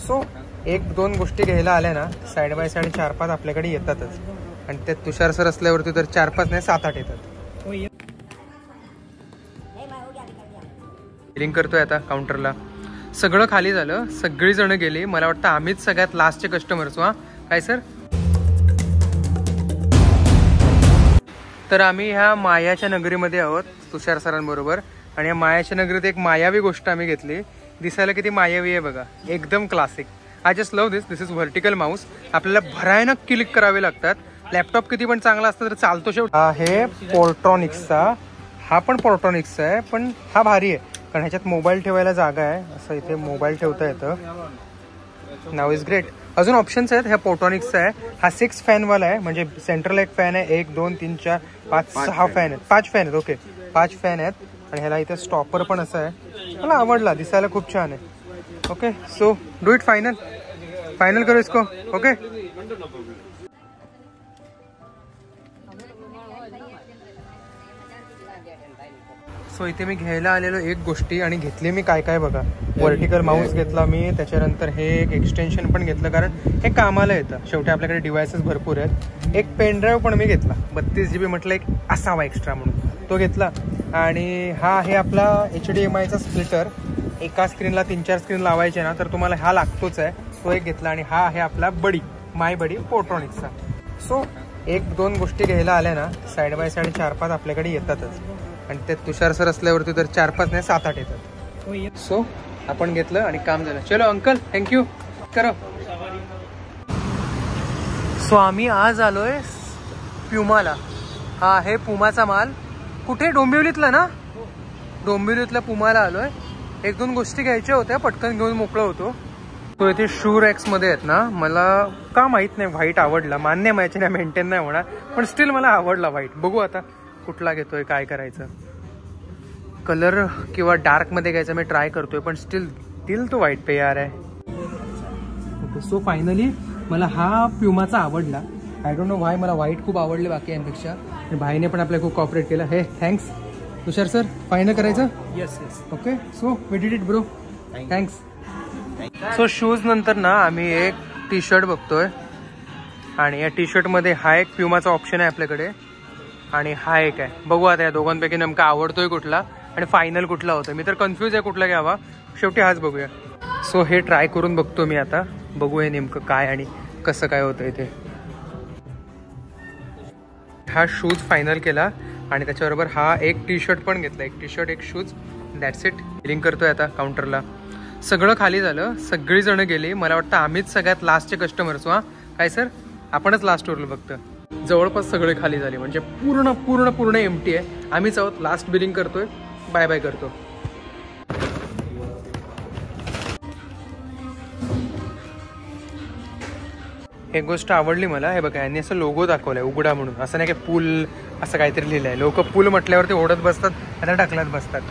सो एक दोन गोष्टी घ्यायला आल्या ना साईड बाय साईड 4-5 आपल्याकडे येतातच. आणि ते तुषार सर असल्यावरती तर 4-5 नाही 7-8 येतात. बिलिंग करतोय आता काउंटरला. सगळं खाली झालं, सगळी जण गेली. मला वाटतं आम्हीच सगळ्यात लास्टचे कस्टमर्स. हा काय सर? तर आम्ही ह्या मायाच्या नगरीमध्ये आहोत तुषार सरांबरोबर. आणि या मायाच्या नगरीत एक मायावी गोष्ट आम्ही घेतली. दिसायला किती मायावी आहे बघा, एकदम classic. I just love this is vertical Mouse. आपल्याला भयानक क्लिक करावे लागतात. लॅपटॉप किती पण चांगला असतं तर चालतो शेवट. हा आहे पोर्ट्रॉनिक्सचा. हा पण पोर्ट्रॉनिक्सचा आहे, पण हा भारी आहे कारण ह्याच्यात मोबाईल ठेवायला जागा आहे. असं इथे मोबाईल ठेवता येतं. नाव इज ग्रेट. अजून ऑप्शन्स आहेत. ह्या पोर्ट्रॉनिक्सचा आहे. हा 6 फॅनवाला आहे, म्हणजे सेंट्रल एक फॅन आहे. 1 2 3 4 5 6 फॅन आहेत. 5 फॅन आहेत. ओके 5 फॅन आहेत. आणि ह्याला इथे स्टॉपर पण असं आहे. मला आवडला, दिसायला खूप छान आहे. Okay so do it. Final करो इसको. ओके सो इथे मी घ्यायला आलेलो एक गोष्टी आणि घेतली मी काय काय बघा. व्हर्टिकल माऊस घेतला मी, त्याच्यानंतर हे एक एक्सटेन्शन पण घेतलं कारण हे कामाला येतं. शेवटी आपल्याकडे डिव्हायसेस भरपूर आहेत. एक पेन ड्राईव्ह पण मी घेतला, 32 GB म्हटलं एक असावा एक्स्ट्रा म्हणून तो घेतला. आणि हा आहे आपला HDMIचा स्प्लिटर. एका स्क्रीनला 3-4 स्क्रीन लावायचे ना तर तुम्हाला हा लागतोच आहे, तो एक घेतला. आणि हा आहे आपला बडी, माय बडी पोर्ट्रॉनिक्सचा. सो एक दोन गोष्टी घ्यायला आल्या ना साईड बाय साईड 4-5 आपल्याकडे येतातच. आणि ते तुषार सर असल्यावरती तर 4-5 नाही 7-8 येतात. सो आपण घेतलं आणि काम झालं. चलो अंकल थँक्यू करो. सो आम्ही आज आलोय प्युमाला. हा आहे पुमाचा माल. कुठे? डोंबिवलीतला ना? डोंबिवलीतला पुमाला आलोय. एक दोन गोष्टी घ्यायच्या होत्या, पटकन घेऊन मोकळं होतो. तो इथे शू रॅक्स मध्ये आहेत ना. मला का माहित नाही, व्हाईट आवडला. मान्य माहिती नाही, मेंटेन नाही होणार, पण स्टील मला आवडला व्हाईट. बघू आता कुठला घेतोय, काय करायचं. कलर किंवा डार्क मध्ये घ्यायचा मी ट्राय करतोय, पण स्टील तो व्हाईट पे यार आहे. ओके सो फायनली मला हा प्युमाचा आवडला. आय डोंट नो व्हाय, मला व्हाईट खूप आवडले बाकी यांपेक्षा. आणि भाईने पण आपल्याला खूप कॉपरेट केलं. हे थँक्स तुषार सर. फायनल करायचं? Yes. Okay so we did it bro. Thanks. So shoes नंतर ना आम्ही एक टी शर्ट बघतोय. आणि या टी शर्टमध्ये हा एक प्युमाचा ऑप्शन आहे आपल्याकडे आणि हा एक आहे. बघू आता या दोघांपैकी नेमका आवडतोय कुठला आणि फायनल कुठला होतं. मी तर कन्फ्यूज आहे कुठला घ्यावा. शेवटी हाच बघूया. सो हे ट्राय करून बघतो मी आता. बघूया नेमकं काय आणि कसं काय होतं इथे. हा शूज फायनल केला आणि त्याच्याबरोबर हा एक टी शर्ट पण घेतला. एक टी शर्ट एक शूज, दॅट्स इट. बिलिंग करतोय आता काउंटरला. सगळं खाली झालं, सगळी जण गेली. मला वाटतं आम्हीच सगळ्यात लास्टचे कस्टमर्स. हा काय सर? आपणच लास्ट उरलो फक्त. जवळपास सगळे खाली झाले, म्हणजे पूर्ण पूर्ण पूर्ण एम्प्टी आहे. आम्हीच आहोत. लास्ट बिलिंग करतोय, बाय बाय करतो. एक गोष्ट आवडली मला. हे बघा यांनी असं लोगो दाखवलाय उघडा म्हणून. असं नाही की पूल असं काहीतरी लिहिलंय. लोक पूल म्हटल्यावरती ओढत बसतात, आता ढकलत बसतात.